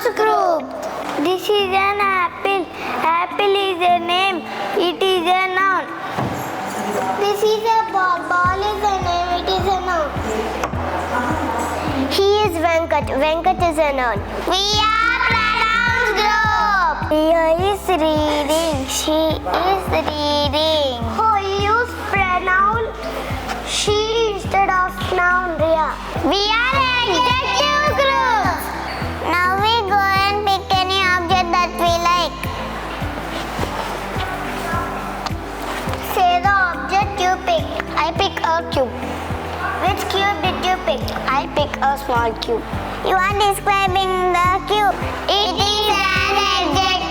Pronouns group. This is an apple. Apple is a name. It is a noun. This is a ball. Ball is a name. It is a noun. He is Venkat. Venkat is a noun. We are pronouns group. Ria is reading. She is reading. Who use pronoun she instead of noun, Ria? We are adjective group. Now we go and pick any object that we like. Say the object you pick. I pick a cube. Which cube did you pick? I pick a small cube. You are describing the cube. It is an adjective.